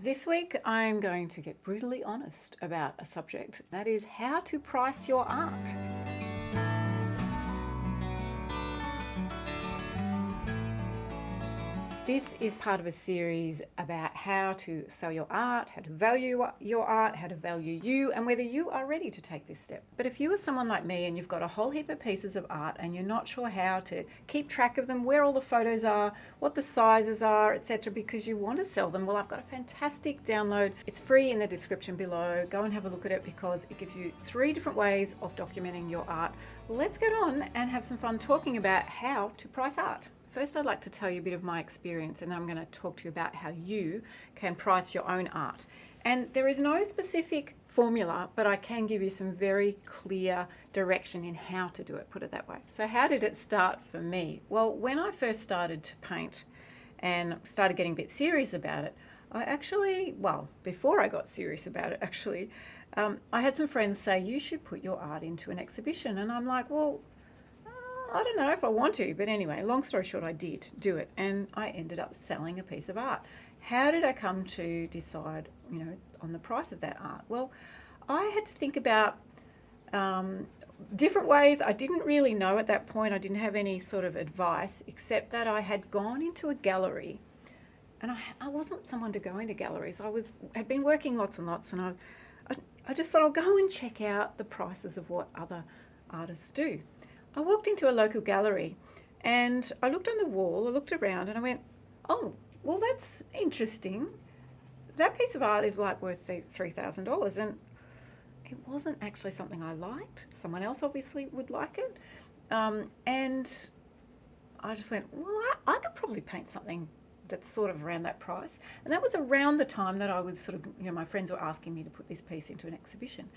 This week I'm going to get brutally honest about a subject, that is how to price your art. This is part of a series about how to sell your art, how to value your art, how to value you, and whether you are ready to take this step. But if you are someone like me and you've got a whole heap of pieces of art and you're not sure how to keep track of them, where all the photos are, what the sizes are, etc., because you want to sell them, well, I've got a fantastic download. It's free in the description below. Go and have a look at it because it gives you 3 different ways of documenting your art. Let's get on and have some fun talking about how to price art. First, I'd like to tell you a bit of my experience, and then I'm going to talk to you about how you can price your own art. And there is no specific formula, but I can give you some very clear direction in how to do it, put it that way. So how did it start for me? Well, when I first started to paint and started getting a bit serious about it, before I got serious about it, I had some friends say, you should put your art into an exhibition. And I'm like, well, I don't know if I want to, but anyway, long story short, I did do it and I ended up selling a piece of art. How did I come to decide, on the price of that art? Well, I had to think about different ways. I didn't really know at that point. I didn't have any sort of advice, except that I had gone into a gallery, and I wasn't someone to go into galleries. Had been working lots and lots, and I just thought I'll go and check out the prices of what other artists do. I walked into a local gallery and I looked on the wall, I looked around and I went, oh, well, that's interesting. That piece of art is worth $3,000, and it wasn't actually something I liked. Someone else obviously would like it. And I just went, well, I could probably paint something that's sort of around that price. And that was around the time that I was sort of, my friends were asking me to put this piece into an exhibition.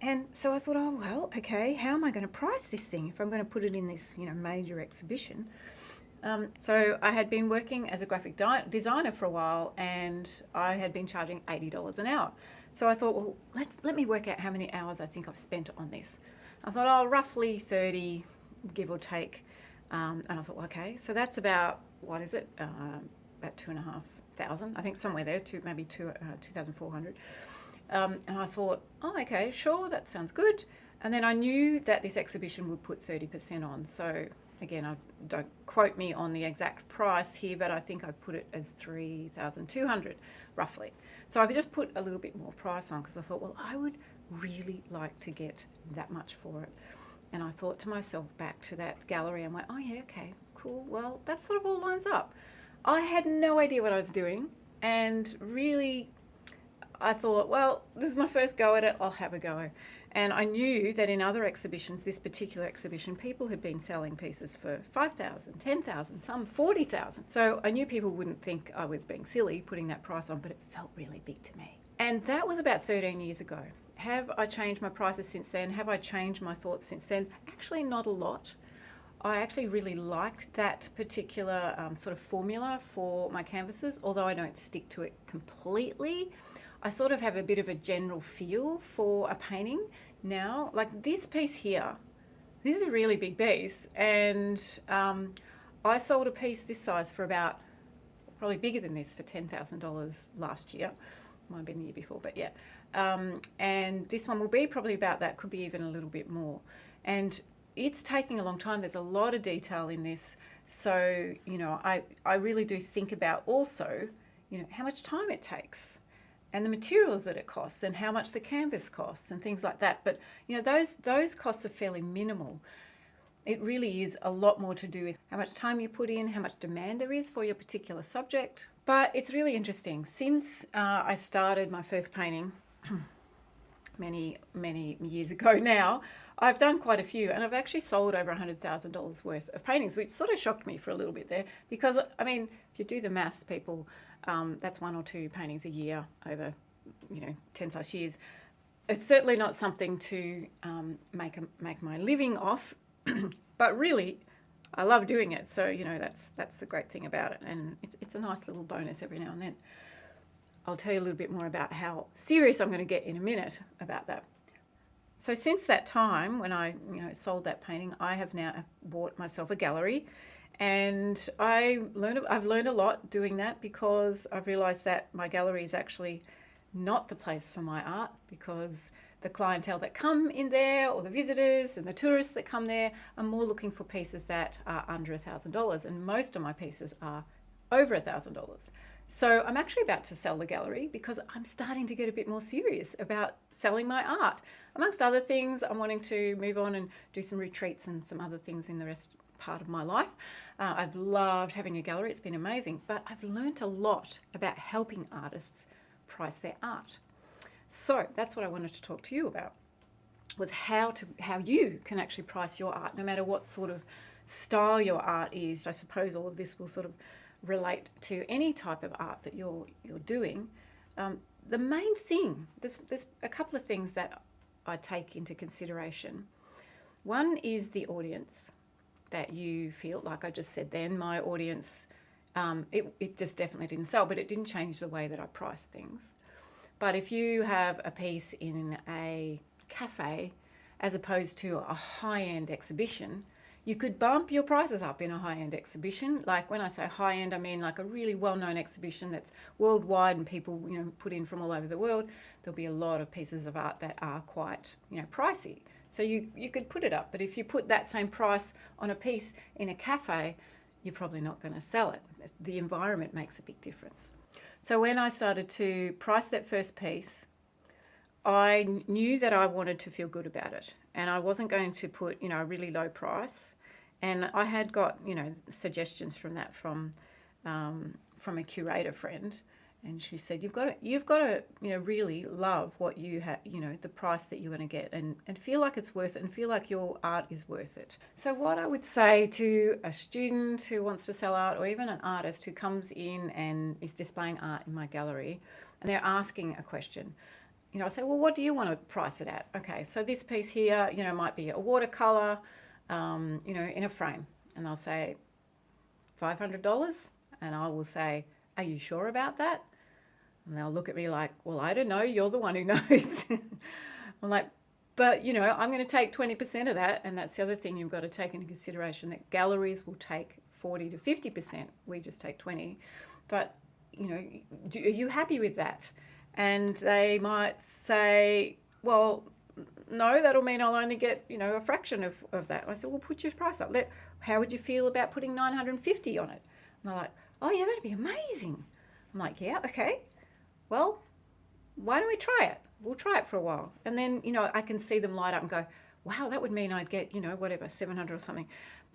And so I thought, oh, well, okay, how am I going to price this thing if I'm going to put it in this, major exhibition? So I had been working as a graphic designer for a while, and I had been charging $80 an hour. So I thought, well, let me work out how many hours I think I've spent on this. I thought, oh, roughly 30, give or take. And I thought, well, okay, so that's about, what is it? About 2,500, I think, somewhere there, maybe 2,400. And I thought, oh, okay, sure, that sounds good. And then I knew that this exhibition would put 30% on. So again, don't quote me on the exact price here, but I think I put it as 3,200 roughly. So I just put a little bit more price on because I thought, well, I would really like to get that much for it. And I thought to myself, back to that gallery, and went, oh yeah, okay, cool. Well, that sort of all lines up. I had no idea what I was doing, and really, I thought, well, this is my first go at it, I'll have a go. And I knew that in other exhibitions, this particular exhibition, people had been selling pieces for $5,000, $10,000, some $40,000. So I knew people wouldn't think I was being silly putting that price on, but it felt really big to me. And that was about 13 years ago. Have I changed my prices since then? Have I changed my thoughts since then? Actually, not a lot. I actually really liked that particular sort of formula for my canvases, although I don't stick to it completely. I sort of have a bit of a general feel for a painting now. Like this piece here, this is a really big piece, and I sold a piece this size for about, probably bigger than this, for $10,000 last year. Might have been the year before, but yeah. And this one will be probably about that, could be even a little bit more. And it's taking a long time. There's a lot of detail in this. So, I really do think about also, how much time it takes, and the materials that it costs, and how much the canvas costs, and things like that. But those costs are fairly minimal. It really is a lot more to do with how much time you put in, how much demand there is for your particular subject. But it's really interesting. Since I started my first painting many, many years ago now, I've done quite a few, and I've actually sold over $100,000 worth of paintings, which sort of shocked me for a little bit there, because, if you do the maths, people, that's 1 or 2 paintings a year over, 10 plus years. It's certainly not something to make my living off, but really, I love doing it. So, that's the great thing about it, and it's a nice little bonus every now and then. I'll tell you a little bit more about how serious I'm going to get in a minute about that. So since that time when I sold that painting, I have now bought myself a gallery, And I've learned a lot doing that, because I've realised that my gallery is actually not the place for my art, because the clientele that come in there, or the visitors and the tourists that come there, are more looking for pieces that are under $1,000, and most of my pieces are over $1,000. So I'm actually about to sell the gallery, because I'm starting to get a bit more serious about selling my art. Amongst other things, I'm wanting to move on and do some retreats and some other things in the rest part of my life. I've loved having a gallery, it's been amazing, but I've learnt a lot about helping artists price their art. So that's what I wanted to talk to you about, was how you can actually price your art, no matter what sort of style your art is. I suppose all of this will sort of relate to any type of art that you're doing. The main thing, there's a couple of things that I take into consideration. One is the audience that you feel, like I just said then, my audience, it just definitely didn't sell, but it didn't change the way that I price things. But if you have a piece in a cafe as opposed to a high-end exhibition, you could bump your prices up in a high-end exhibition. Like, when I say high-end, I mean like a really well-known exhibition that's worldwide and people, put in from all over the world. There'll be a lot of pieces of art that are quite, pricey. So you could put it up, but if you put that same price on a piece in a cafe, you're probably not going to sell it. The environment makes a big difference. So when I started to price that first piece, I knew that I wanted to feel good about it, and I wasn't going to put, a really low price. And I had got, suggestions from that from a curator friend, and she said, you've got to, really love what you have, the price that you're going to get, and feel like it's worth it, and feel like your art is worth it. So what I would say to a student who wants to sell art, or even an artist who comes in and is displaying art in my gallery, and they're asking a question, I say, well, what do you want to price it at? Okay, so this piece here, might be a watercolor, in a frame, and I'll say $500, and I will say, are you sure about that? And they'll look at me like, well, I don't know, you're the one who knows. I'm like, but I'm going to take 20% of that. And that's the other thing you've got to take into consideration, that galleries will take 40 to 50%. We just take 20. But, are you happy with that? And they might say, well, no, that'll mean I'll only get, a fraction of that. I said, well, put your price up. How would you feel about putting 950 on it? And they're like, oh yeah, that'd be amazing. I'm like, yeah, okay. Well, why don't we try it? We'll try it for a while. And then, I can see them light up and go, wow, that would mean I'd get, whatever, 700 or something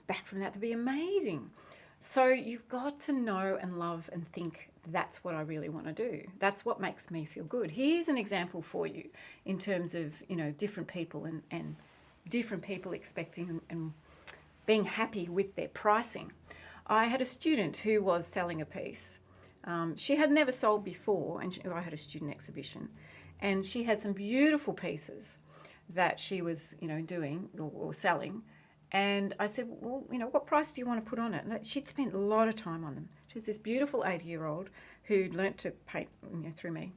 back from that. That'd be amazing. So you've got to know and love and think, that's what I really want to do. That's what makes me feel good. Here's an example for you in terms of, different people and different people expecting and being happy with their pricing. I had a student who was selling a piece. She had never sold before, and I had a student exhibition, and she had some beautiful pieces that she was, doing or selling. And I said, well, what price do you want to put on it? And she'd spent a lot of time on them. She's this beautiful 80-year-old who'd learnt to paint, through me.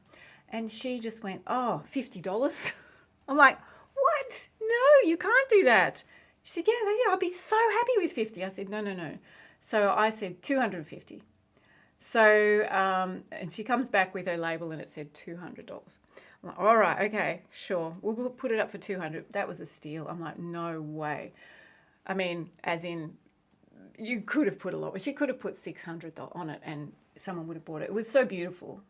And she just went, oh, $50. I'm like, what? No, you can't do that. She said, yeah, I'd be so happy with 50. I said, no. So I said 250. So, and she comes back with her label and it said $200. I'm like, all right, okay, sure. We'll put it up for 200. That was a steal. I'm like, no way. I mean, as in, you could have put a lot, but she could have put $600 on it and someone would have bought it. It was so beautiful.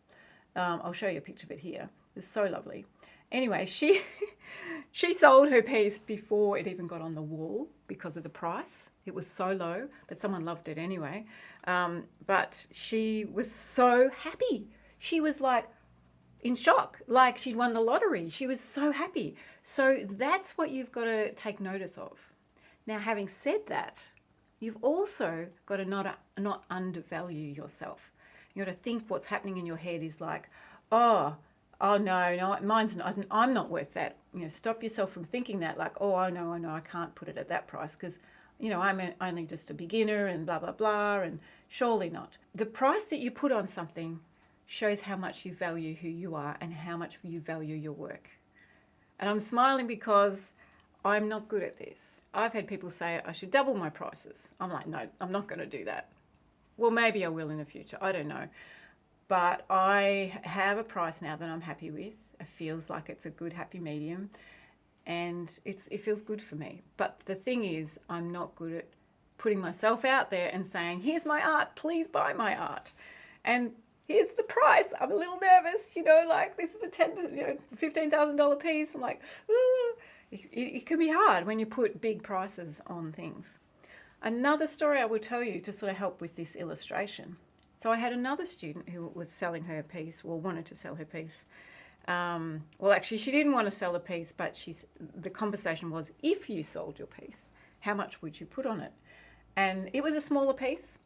I'll show you a picture of it here. It was so lovely. Anyway, she sold her piece before it even got on the wall because of the price. It was so low, but someone loved it anyway. But she was so happy. She was like in shock, like she'd won the lottery. She was so happy. So that's what you've got to take notice of. Now, having said that, you've also got to not undervalue yourself. You've got to think what's happening in your head is like, oh no, mine's not, I'm not worth that. Stop yourself from thinking that, like, oh no, I can't put it at that price because, I'm only just a beginner and blah, blah, blah, and surely not. The price that you put on something shows how much you value who you are and how much you value your work. And I'm smiling because I'm not good at this. I've had people say I should double my prices. I'm like, no, I'm not going to do that. Well, maybe I will in the future. I don't know. But I have a price now that I'm happy with. It feels like it's a good, happy medium. And it feels good for me. But the thing is, I'm not good at putting myself out there and saying, here's my art, please buy my art. And here's the price. I'm a little nervous, like this is a $15,000 piece. I'm like, ooh. It can be hard when you put big prices on things. Another story I will tell you to sort of help with this illustration. So I had another student who was selling her piece, or wanted to sell her piece. Well, actually, she didn't want to sell a piece, but the conversation was, if you sold your piece, how much would you put on it? And it was a smaller piece,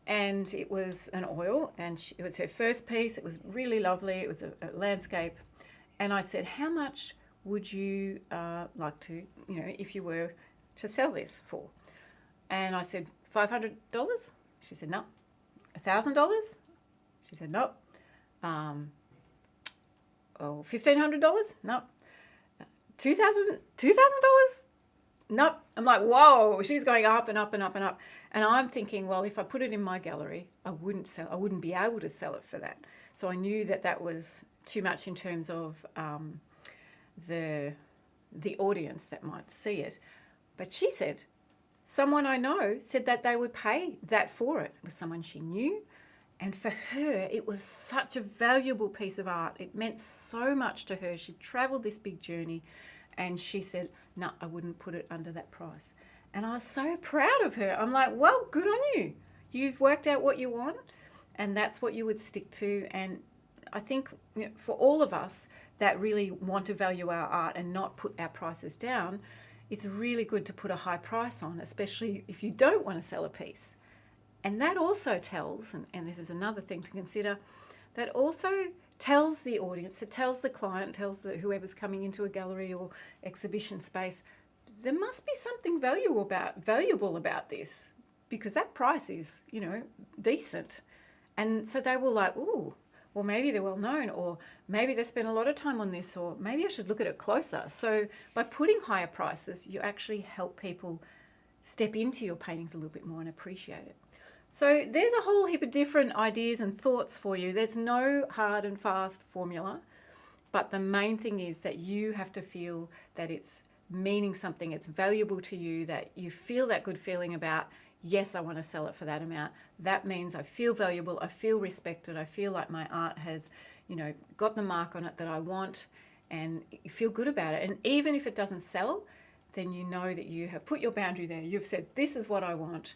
and it was an oil, and it was her first piece. It was really lovely. It was a landscape. And I said, how much would you like to, if you were to sell this for? And I said, $500? She said, no. $1,000? She said, no. $1,500? No. $2,000? No. I'm like, whoa, she was going up and up and up and up. And I'm thinking, well, if I put it in my gallery, I wouldn't be able to sell it for that. So I knew that was too much in terms of the audience that might see it. But she said, someone I know said that they would pay that for it. It was someone she knew. And for her, it was such a valuable piece of art. It meant so much to her. She traveled this big journey, and she said, no, I wouldn't put it under that price. And I was so proud of her. I'm like, well, good on you. You've worked out what you want, and that's what you would stick to. And I think for all of us that really want to value our art and not put our prices down, it's really good to put a high price on, especially if you don't want to sell a piece. And that also tells, and this is another thing to consider, that also tells the audience, it tells the client, tells whoever's coming into a gallery or exhibition space, there must be something valuable about this, because that price is, decent. And so they were like, ooh, well, maybe they're well known, or maybe they spent a lot of time on this, or maybe I should look at it closer. So by putting higher prices, you actually help people step into your paintings a little bit more and appreciate it. So there's a whole heap of different ideas and thoughts for you. There's no hard and fast formula, but the main thing is that you have to feel that it's meaning something, it's valuable to you, that you feel that good feeling about, yes, I want to sell it for that amount. That means I feel valuable, I feel respected, I feel like my art has, got the mark on it that I want, and you feel good about it. And even if it doesn't sell, then you know that you have put your boundary there. You've said, this is what I want.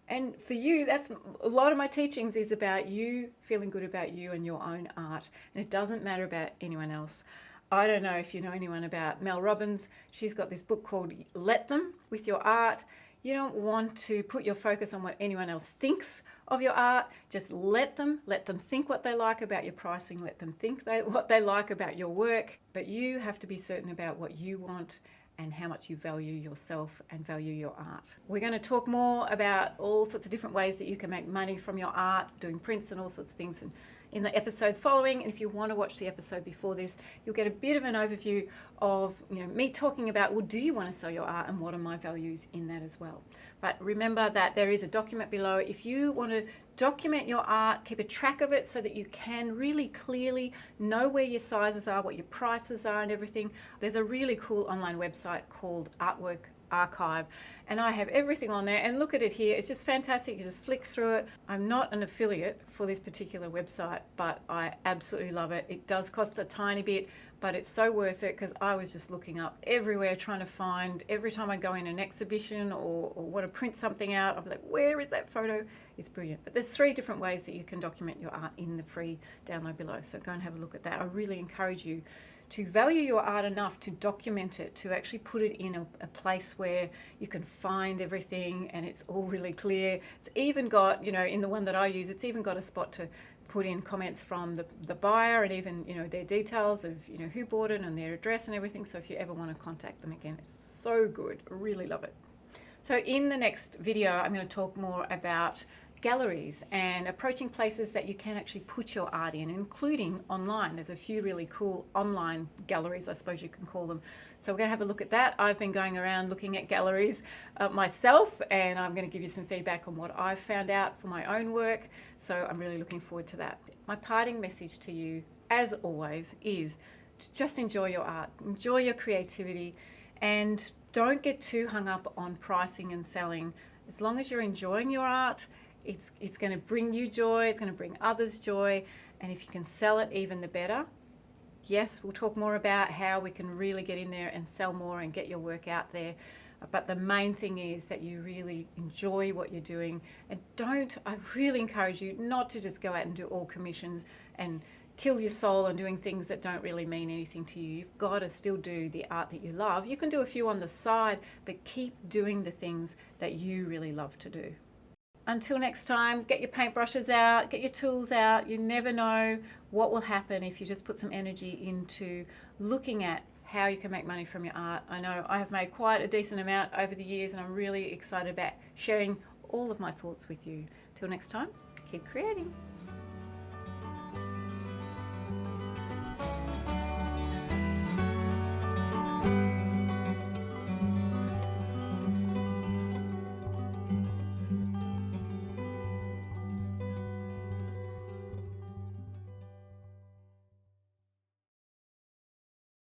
And for you, that's a lot of my teachings is about you feeling good about you and your own art. And it doesn't matter about anyone else. I don't know if you know anyone about Mel Robbins. She's got this book called Let Them with Your Art. You don't want to put your focus on what anyone else thinks of your art. Just let them think what they like about your pricing. Let them think what they like about your work. But you have to be certain about what you want and how much you value yourself and value your art. We're going to talk more about all sorts of different ways that you can make money from your art, doing prints and all sorts of things in the episodes following. And if you want to watch the episode before this, you'll get a bit of an overview of me talking about, well, do you want to sell your art and what are my values in that as well. But remember that there is a document below. If you want to document your art, keep a track of it so that you can really clearly know where your sizes are, what your prices are and everything, there's a really cool online website called Artwork Archive, and I have everything on there. And look at it here, it's just fantastic. You just flick through it. I'm not an affiliate for this particular website, but I absolutely love it. It does cost a tiny bit, but it's so worth it, because I was just looking up everywhere trying to find, every time I go in an exhibition or want to print something out, I'm like, where is that photo? It's brilliant. But there's 3 different ways that you can document your art in the free download below, so go and have a look at that. I really encourage you to value your art enough to document it, to actually put it in a place where you can find everything and it's all really clear. It's even got, in the one that I use, it's even got a spot to put in comments from the buyer and even, their details of, who bought it and their address and everything. So if you ever want to contact them again, it's so good. I really love it. So in the next video, I'm going to talk more about galleries and approaching places that you can actually put your art in, including online. There's a few really cool online galleries, I suppose you can call them. So we're going to have a look at that. I've been going around looking at galleries myself, and I'm going to give you some feedback on what I've found out for my own work. So I'm really looking forward to that. My parting message to you, as always, is just enjoy your art, enjoy your creativity, and don't get too hung up on pricing and selling. As long as you're enjoying your art, it's going to bring you joy, it's going to bring others joy, and if you can sell it, even the better. Yes, we'll talk more about how we can really get in there and sell more and get your work out there. But the main thing is that you really enjoy what you're doing, and I really encourage you not to just go out and do all commissions and kill your soul on doing things that don't really mean anything to you. You've got to still do the art that you love. You can do a few on the side, but keep doing the things that you really love to do. Until next time, get your paintbrushes out, get your tools out. You never know what will happen if you just put some energy into looking at how you can make money from your art. I know I have made quite a decent amount over the years, and I'm really excited about sharing all of my thoughts with you. Till next time, keep creating.